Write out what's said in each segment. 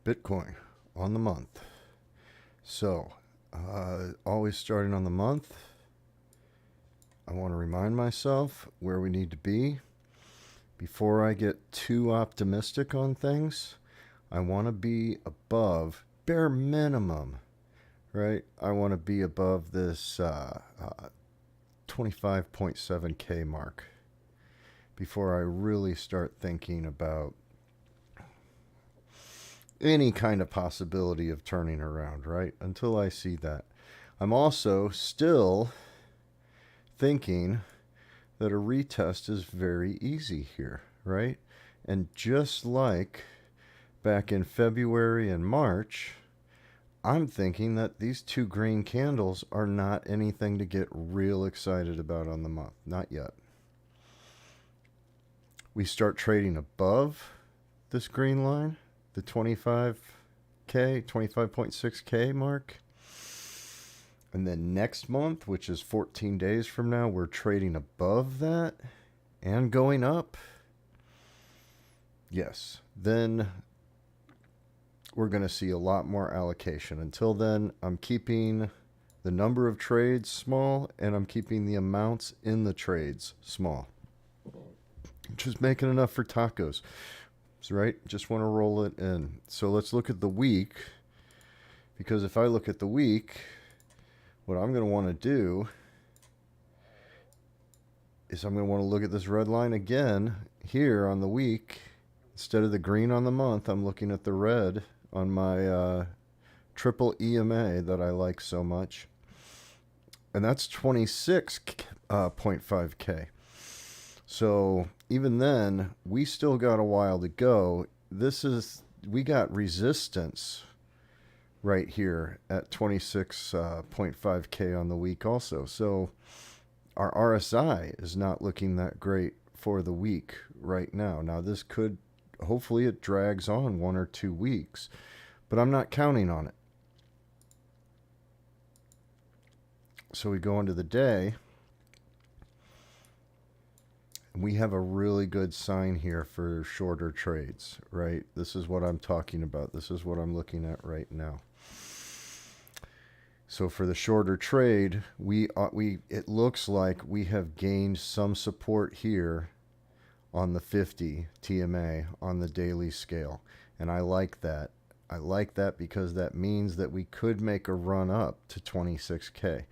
Bitcoin on the month. So, always starting on the month, I want to remind myself where we need to be. Before I get too optimistic on things, I want to be above, bare minimum, right? I want to be above this 25.7K mark before I really start thinking about any kind of possibility of turning around, right? Until I see that. I'm also still thinking that a retest is very easy here, right? And just like back in February and March, I'm thinking that these two green candles are not anything to get real excited about on the month. Not yet. We start trading above this green line, the 25.6K mark. And then next month, which is 14 days from now, we're trading above that and going up. Yes, then we're going to see a lot more allocation. Until then, I'm keeping the number of trades small and I'm keeping the amounts in the trades small. Just making enough for tacos. Right? Just want to roll it in. So let's look at the week. Because if I look at the week, what I'm going to want to do is I'm going to want to look at this red line again here on the week. Instead of the green on the month, I'm looking at the red on my triple EMA that I like so much. And that's 26.5K. So even then, we still got a while to go. We got resistance right here at 26.5K on the week also. So our RSI is not looking that great for the week right now. Now this could, hopefully it drags on 1 or 2 weeks, but I'm not counting on it. So we go into the day. We have a really good sign here for shorter trades, right? This is what I'm talking about. This is what I'm looking at right now. So for the shorter trade, it looks like we have gained some support here on the 50 TMA on the daily scale. And I like that. I like that because that means that we could make a run up to 26K.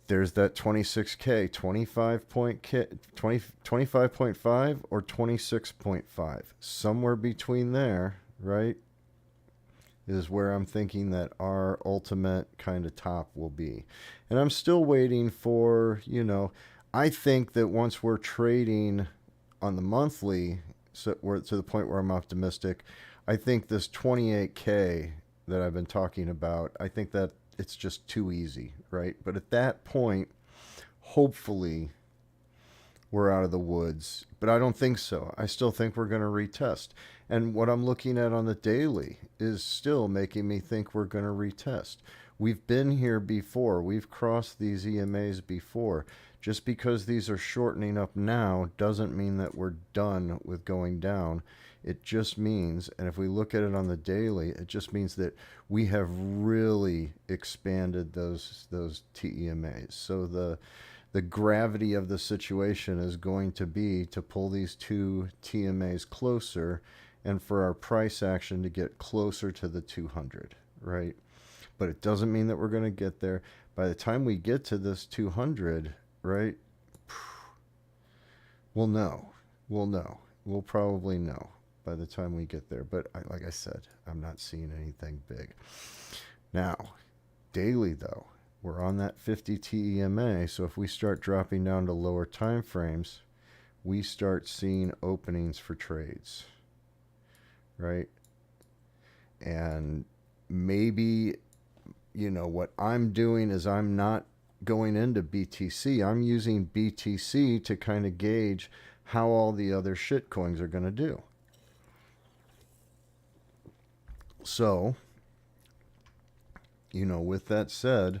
There's that 26K, 25.5 or 26.5. Somewhere between there, right, is where I'm thinking that our ultimate kind of top will be. And I'm still waiting for, I think that once we're trading on the monthly, so we're to the point where I'm optimistic, I think this 28K that I've been talking about, I think that it's just too easy, right? But at that point, hopefully, we're out of the woods. But I don't think so. I still think we're going to retest. And what I'm looking at on the daily is still making me think we're going to retest. We've been here before. We've crossed these EMAs before. Just because these are shortening up now doesn't mean that we're done with going down. It just means, and if we look at it on the daily, it just means that we have really expanded those TEMAs. So the gravity of the situation is going to be to pull these two TMAs closer and for our price action to get closer to the 200, right? But it doesn't mean that we're going to get there. By the time we get to this 200, right, we'll know. We'll probably know by the time we get there. But like I said, I'm not seeing anything big. Now, daily though, we're on that 50 TEMA. So if we start dropping down to lower time frames, we start seeing openings for trades, right? And maybe, what I'm doing is I'm not going into BTC. I'm using BTC to kind of gauge how all the other shit coins are going to do. So, with that said,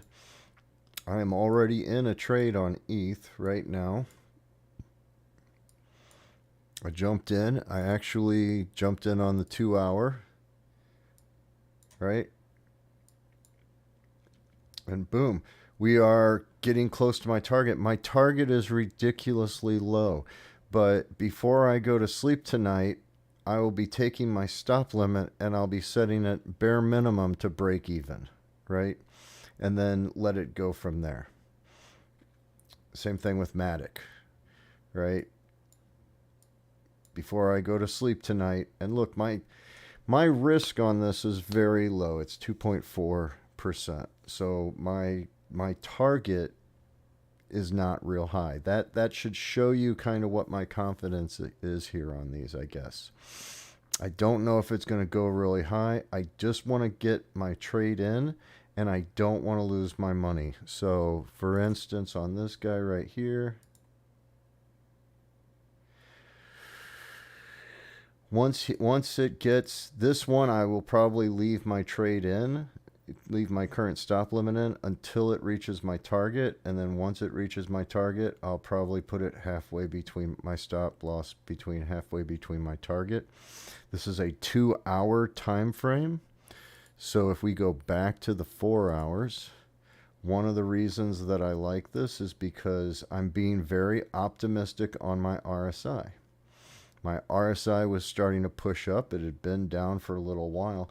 I am already in a trade on ETH right now. I jumped in. I actually jumped in on the 2 hour right? And boom, we are getting close to my target. My target is ridiculously low. But before I go to sleep tonight, I will be taking my stop limit and I'll be setting it bare minimum to break even, right? And then let it go from there. Same thing with Matic, right? Before I go to sleep tonight, and look, my risk on this is very low. It's 2.4%. So my target is not real high. That should show you kind of what my confidence is here on these, I guess. I don't know if it's going to go really high. I just want to get my trade in and I don't want to lose my money. So, for instance, on this guy right here, once it gets this one, I will probably leave my trade in, leave my current stop limit in until it reaches my target, and then once it reaches my target, I'll probably put it halfway between my stop loss, between halfway between my target. This is a 2-hour time frame. So if we go back to the 4 hours, one of the reasons that I like this is because I'm being very optimistic on my RSI. My RSI was starting to push up. It had been down for a little while.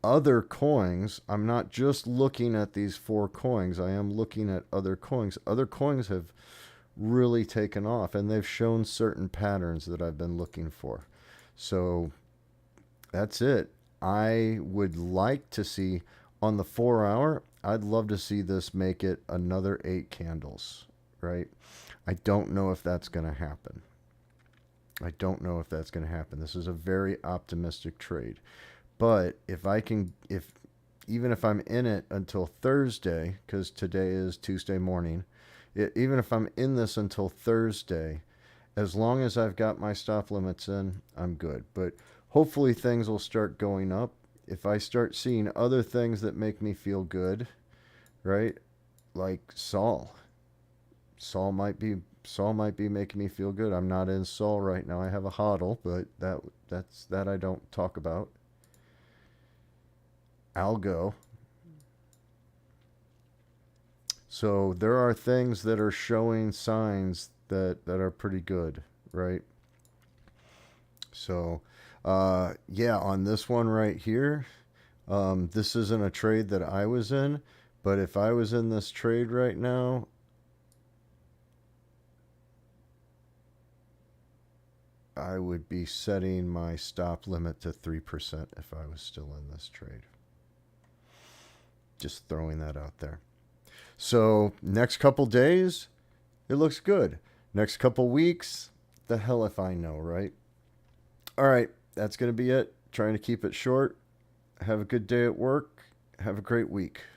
Other coins, I'm not just looking at these 4 coins. I am looking at other coins. Other coins have really taken off, and they've shown certain patterns that I've been looking for. So that's it. I would like to see on the 4 hour, I'd love to see this make it another 8 candles, right? I don't know if that's going to happen. I don't know if that's going to happen. This is a very optimistic trade. But even if I'm in it until Thursday, because today is Tuesday morning, even if I'm in this until Thursday, as long as I've got my stop limits in, I'm good. But hopefully things will start going up. If I start seeing other things that make me feel good, right? Like Sol. Sol might be making me feel good. I'm not in Sol right now. I have a hodl, but that's I don't talk about. Algo. So there are things that are showing signs that are pretty good, right? So yeah, on this one right here, this isn't a trade that I was in, but if I was in this trade right now, I would be setting my stop limit to 3% if I was still in this trade. Just throwing that out there. So next couple days, it looks good. Next couple weeks, the hell if I know, right? All right, that's going to be it. Trying to keep it short. Have a good day at work. Have a great week.